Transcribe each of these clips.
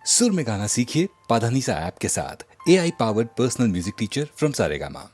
सुर में गाना सीखिए पाधानीसा ऐप के साथ। AI powered personal music teacher from Saregama.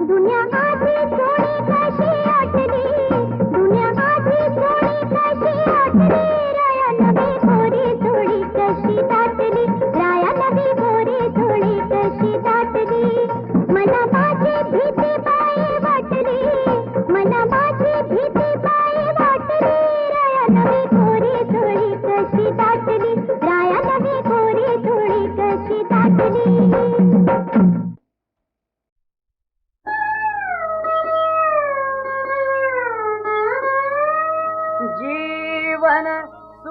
दुनिया आधी थोडी कशी आठली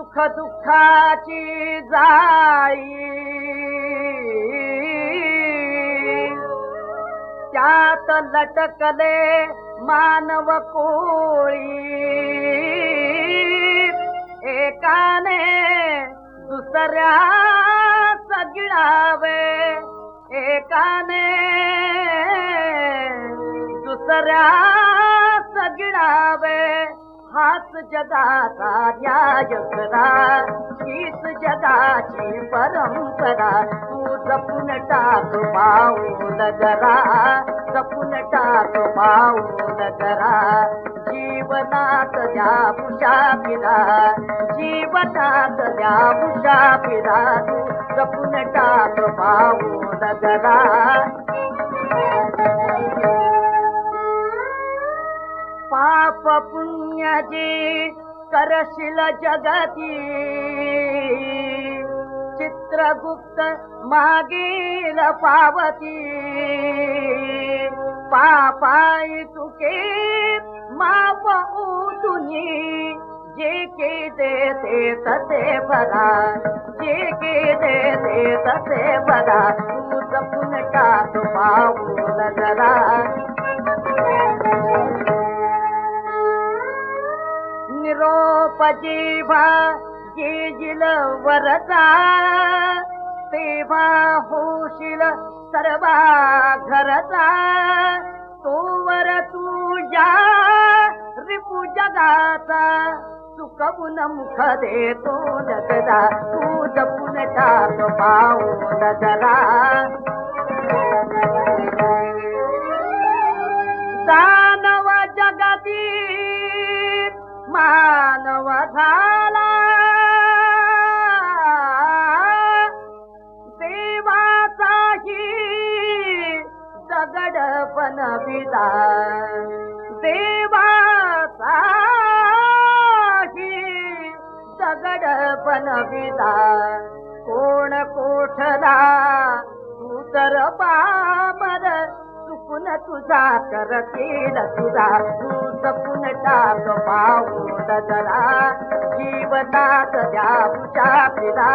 सुख दुःखाची जाळी त्यात लटकले मानव कोळी एकाने दुसऱ्या गिळावे एकाने दुसऱ्या गिळावे हाच जगाचा न्याय खरा हीच जगाची परंपरा तू जपून टाक पाऊल जरा जपून टाक पाऊल जरा जीवनात द्या मुसाफिरा जीवनात द्या मुसाफिरा तू जपून टाक पाऊल जरा पाप पुण्याची करशील जगती चित्रगुप्त मागील पावती पापाई तुके माप उतुनी जे के देते तसे भरा जे के देते तसे भरा तू जपून टाक पाऊल जरा निरोप जीवा येईल वरचा तेव्हा होशील सर्वा घरचा तोवर तुझ्या रिपू जगाचा चुकवून मुख देतो जगदा तू जपून टाक पाऊल जरा दानव जगती मानव झाला देवाचाही दगड बनविला देवाचाही दगड बनविला कोण कोठला तू तर पामर चुकून तुझा करतील तुझा तू जपून टाक पाऊल जरा जीवनात द्या मुसाफिरा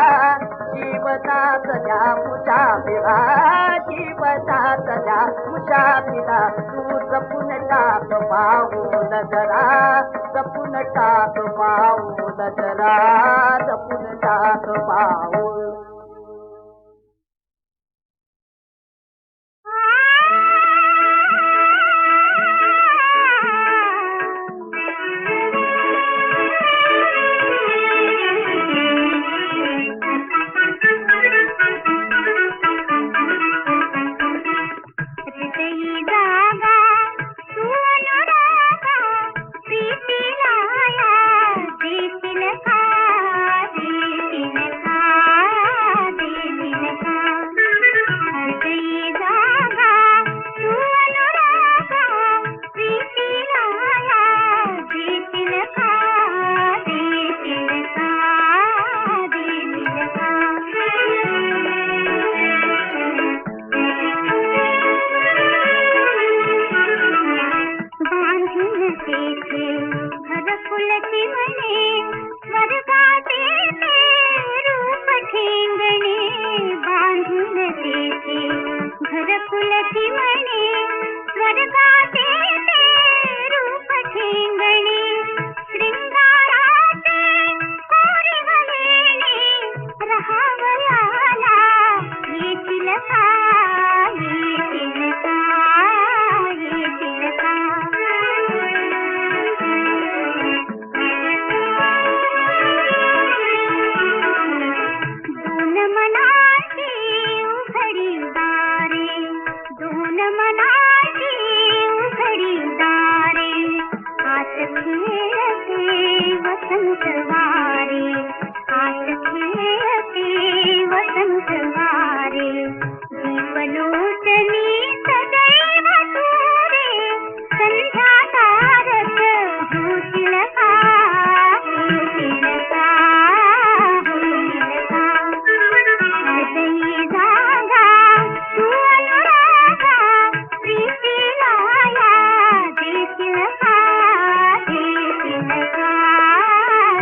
जीवनात द्या मुसाफिरा जीवनात द्या मुसाफिरा तू जपून टाक पाऊल जरा जपून टाक पाऊल जरा जपून टाक पाऊल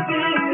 देशील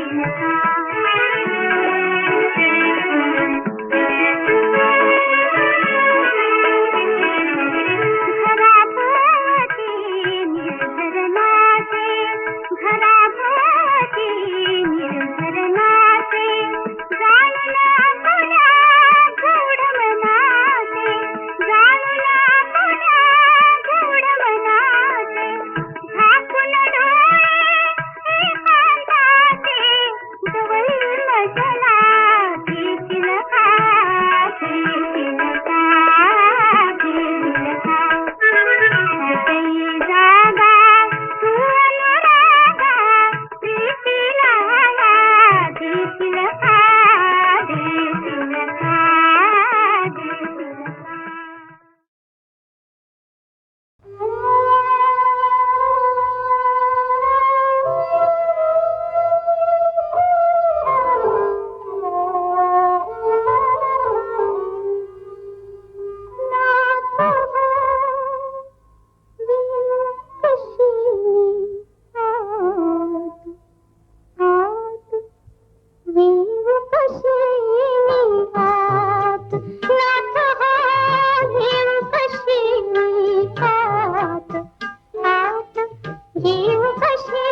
येऊ कशी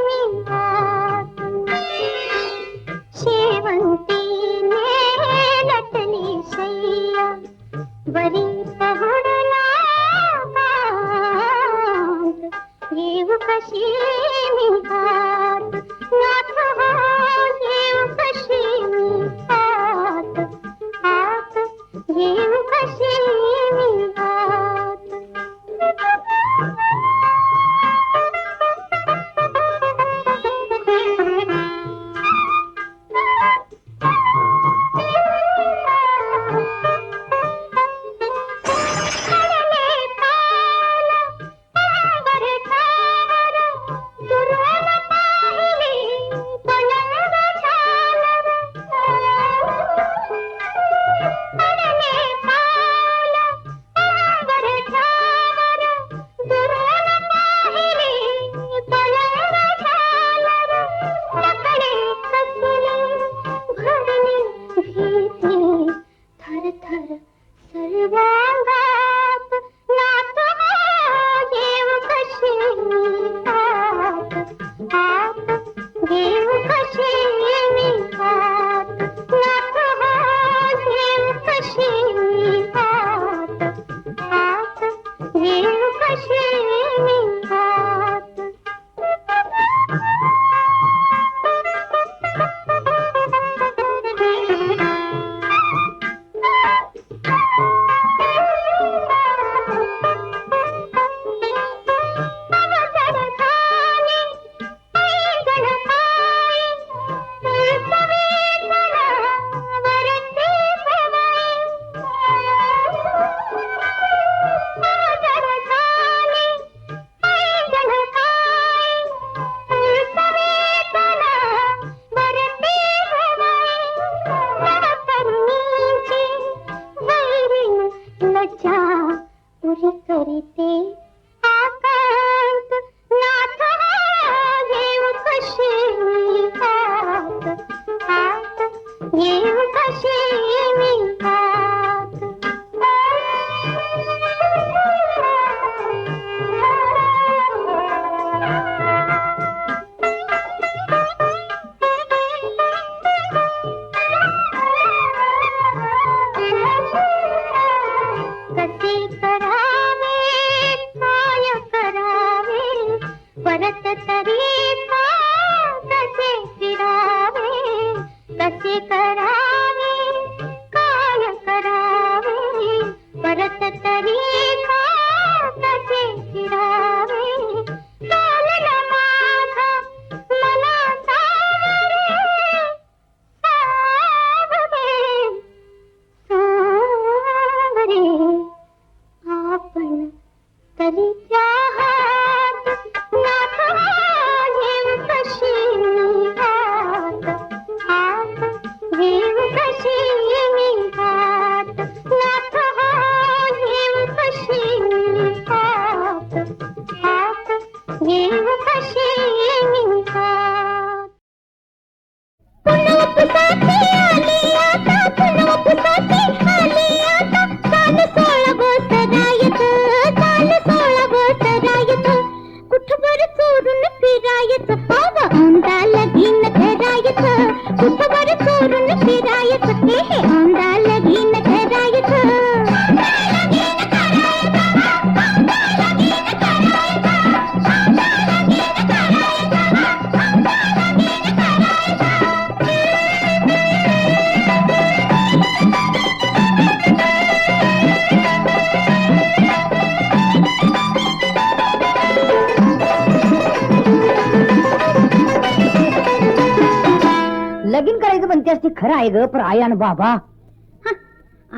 मी हात शेवंतीने नटली शय्या बरी पहुडला कांत येऊ कशी मी हात नाथ हो येऊ कशी मी हात हात येऊ कशी मी हात सर्वांगात नाथ येऊ कशी मी हात हात येऊ कशी मी हात नाथ येऊ कशी मी हात हात येऊ कशी मी हात करीते आकांत नाथ येऊ कशी मी हात हात येऊ कशी मी हात कसे करावे काय करावे परत तरी कसे फिरावे कसे करावे काय करावे परत तरी कसे फिरावे चालला माझा मला सावरे सावरे आपण तरी हात नाथ येऊ कशी मी हात हात येऊ कशी मी हात नाथ येऊ कशी मी हात हात येऊ कशी मी हात पुन्हा पुसाती आली आता पुन्हा पुसाती आली आता काल 16 बोसरायचं कुठवर चोरून फिरायचं पाव औंदा लगीन करायचं कुठवर चोरून फिरायचं हे औंदा लगीन करायचं लगीन करायचं म्हणतेस ते खरं आहे ग पण आई आणि बाबा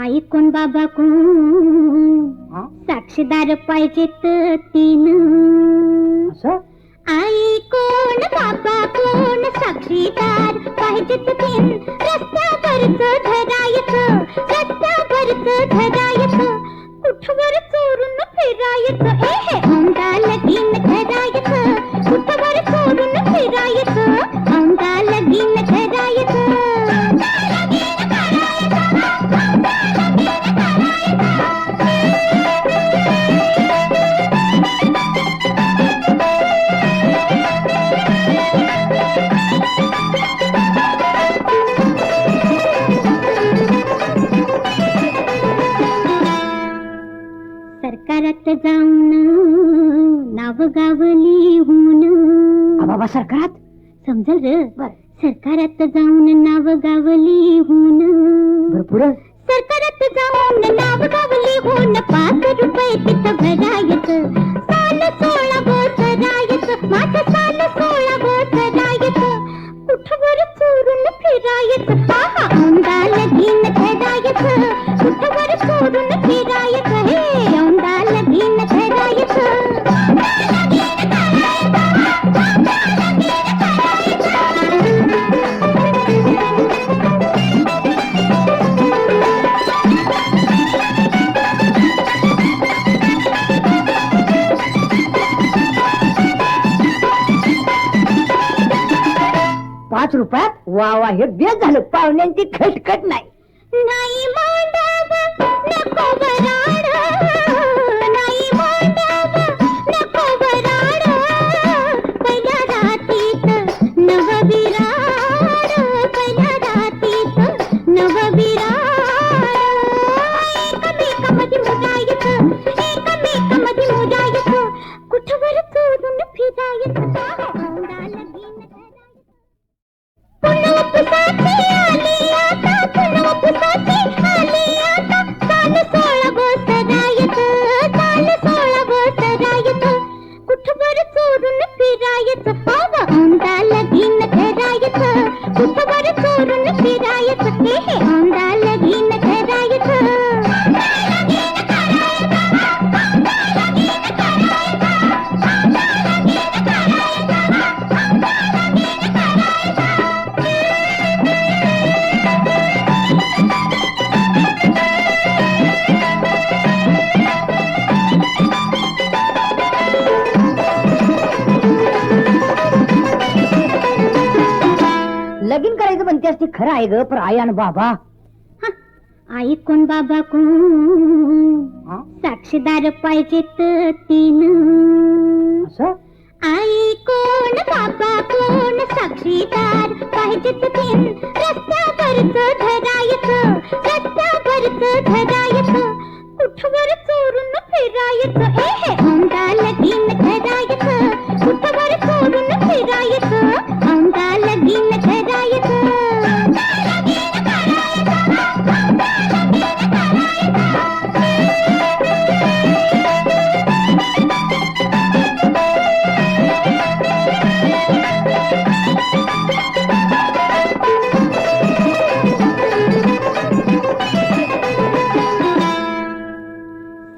आई कोण बाबा कोण साक्षीदार पाहिजेत 3 असं आई कोण बाबा कोण साक्षीदार पाहिजेत 3 रस्त्यावरच धरायचं कुठवर चोरून फिरायचं हे औंदा लगीन करायचं कुठवर चोरून फिरायचं औंदा लगीन करायचं गावलीहून बाबा सरकारात समजल र बर सरकारात जाऊन नाव गावलीहून भरपूर सरकारात जाऊन नाव गावलीहून 5 रुपये तिथं भरायचं साल 16 बोसरायचं माझं साल 16 बोसरायचं कुठवर चोरून फिरायचं आहा औंदा लगीन करायचं कुठवर चोरून फिरायचं हे औंदा लगीन करायचं ₹5 वा वा हे बेस झालं पाहुण्यांची खटखट नाही नाही मांडाव नको वराड नाही मांडाव नको वराड पहिल्या रातीत नवविराड पहिल्या रातीत नवविराड एकमेकामध्ये मुलायचं एकमेकामध्ये मुलायचं कुठवर चोरून फिरायचं औंदा लगीन पुनवपुसाची आली आता पुनवपुसाची आली आता साल 16 बोसरायचं साल 16 बोसरायचं कुठवर चोरून फिरायचं औंदा लगीन करायचं कुठवर चोरून फिरायचं हे औंदा लगीन करायचं लगीन करायचं म्हणते असते खरं आहे ग पण आई आणि बाबा आई कोण बाबा कोण हा? साक्षीदार पाहिजेत 3 असं आई कोण बाबा कोण साक्षीदार पाहिजेत 3 रस्त्यावरच धरायचं रस्त्यावरच धरायचं कुठवर चोरून फिरायचं हे औंदा लगीन करायचं कुठवर चोरून फिरायचं औंदा लगीन करायचं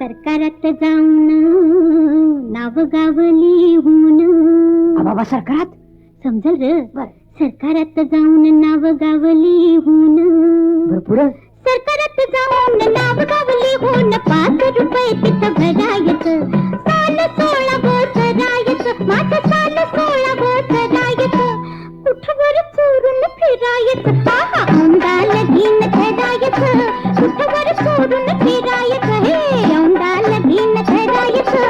सरकारात जाऊन नाव गावलीहून बाबा सरकारात समजल र बर सरकारात जाऊन नाव गावलीहून भरपूर सरकारात जाऊन नाव गावलीहून 5 रुपये तिथं भरायचं साल 16 बोसरायचं माझं साल 16 बोसरायचं कुठवर चोरून फिरायचं आहा औंदा लगीन करायचं कुठवर चोरून फिरायचं हे औंदा लगीन करायचं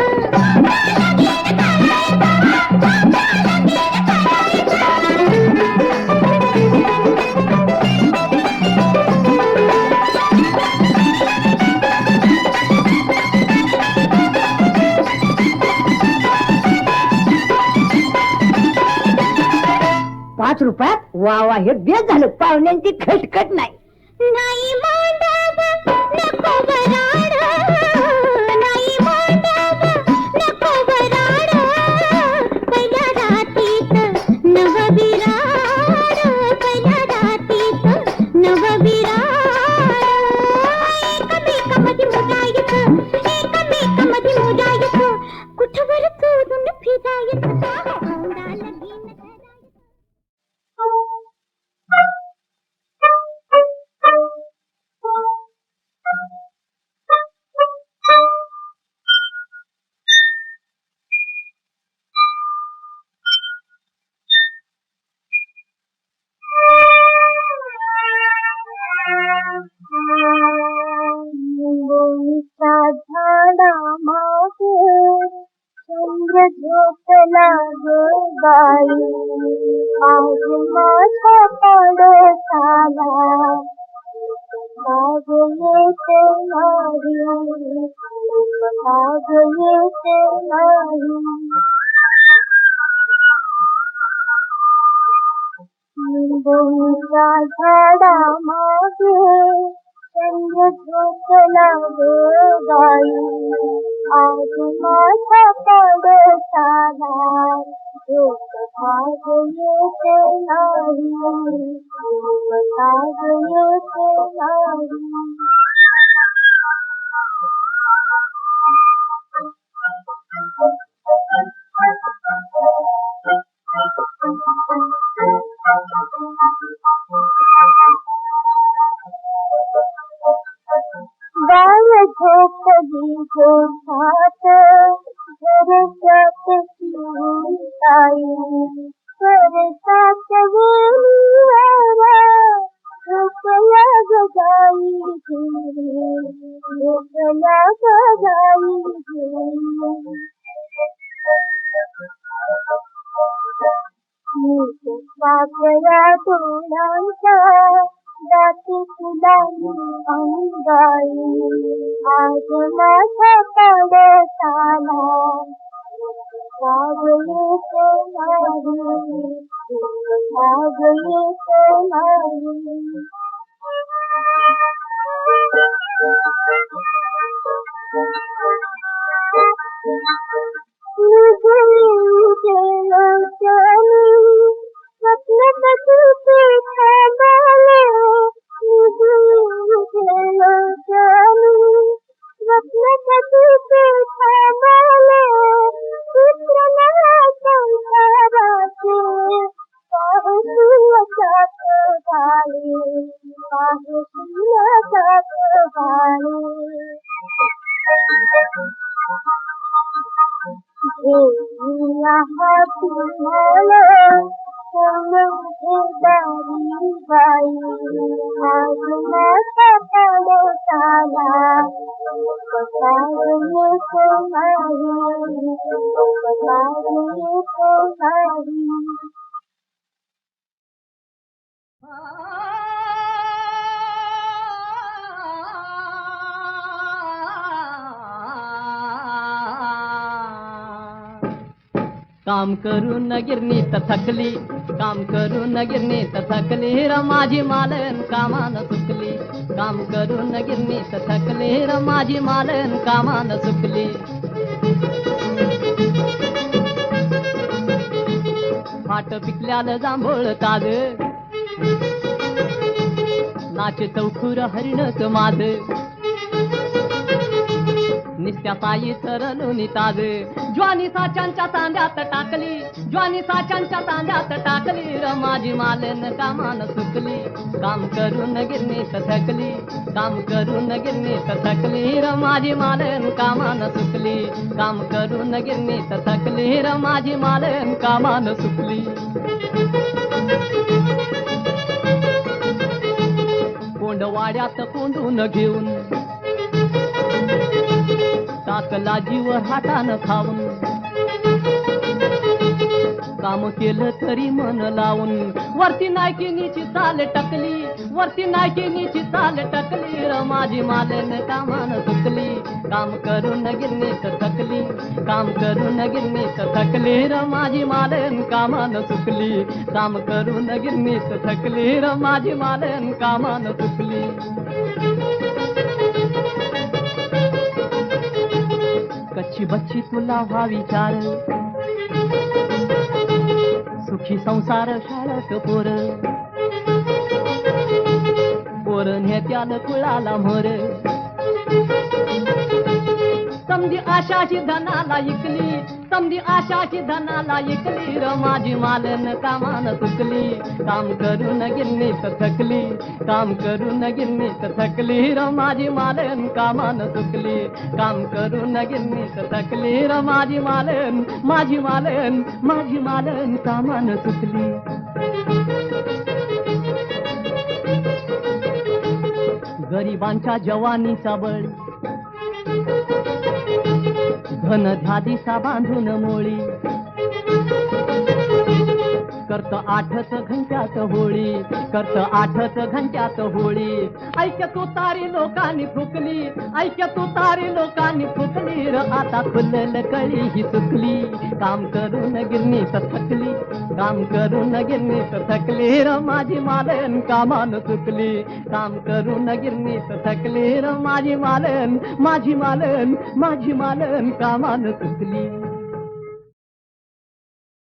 ₹5 वा वा हे बेस झालं पाहुण्यांची खटखट नाही नाही मांडाव नको वराड नाही मांडाव नको वराड पहिल्या रातीत नवविराड पहिल्या रातीत नवविराड एकमेकामध्ये मुलायचं एकमेकामध्ये मुलायचं कुठवर चोरून फिरायचं औंदा लगीन झाडामागे चंद्र झोपला ग बाई आज माझ्या पडसाला आज येत नाही आज येत नाही बोईच्या झाडा मागे चंद्र झोपला ग बाई, आज माझ्या पाडसाला झोप भाग येत नाही, झोप भाग येत नाही. बाळ झोपली गोठ्यात घरच्यात शिवताई, करतात वेलीवर झोपल्या ग गाई घरी, झोपल्या ग गाई घरी. नीट पाकळ्या डोळ्यांच्या जाती फुलांनी अंगाई, आज माझ्या पाडसाला भाग येत नाही, भाग येत नाही. काम करून गिरणीत थकली, काम करून गिरणीत थकली र माझी मालन कामान सुकली, काम करून गिरणीत थकली र माझी मालन कामान सुकली. फाट पिकल्याला जांभूळ ताज, नाच चौखुर हरिणच माझ, निस्त्या पायी सरलून ताज, ज्वानी साच्यांच्या तांड्यात टाकली, ज्वानी साच्यांच्या तांड्यात टाकली र माझी मालन कामान सुकली, काम करून गिरणीत थकली, काम करून गिरणीत थकली र माझी मालन कामान सुकली, काम करून गिरणीत थकली र माझी मालन कामान सुकली. कोंडवाड्यात कोंडून घेऊन टाकला जीव हातानं खाऊन, काम केलं तरी मन लावून, वरती नायकिनीची चाल टकली, वरती नायकिनीची चाल टकली र माझी मालन कामान सुकली, काम करून गिरणीत थकली, काम करून गिरणीत थकली र माझी मालन कामान सुकली, काम करून गिरणीत थकली र माझी मालन कामान सुकली. कच्ची बच्ची तुला व्हा विचार, सुखी संसार शाळेत पोर, पोर नेत्याला कुळाला मोर, समधी आशाची धनाला इकली, समधी आशाची धनाला इकली र माझी मालन कामान सुकली, काम करून गिरणीत थकली, काम करून गिरणीत थकली र माझी मालन कामान सुकली, काम करून गिरणीत थकली र माझी मालन, माझी मालन, माझी मालन कामान सुकली. गरिबांच्या जवानीचा बळ, धन धादिसा बांधून मोळी, करत 8च घंट्यात होळी, करत 8च घंट्यात होळी. ऐक तू तारी लोकांनी फुकली, ऐक तू तारी लोकांनी फुकली र, आता खुलल कळी ही चुकली. काम करून गिरणीत थकली, काम करून गिरणीत थकली र, माझी मालन कामान चुकली. काम करून गिरणीत थकली र, माझी मालन, माझी मालन, माझी मालन कामान चुकली.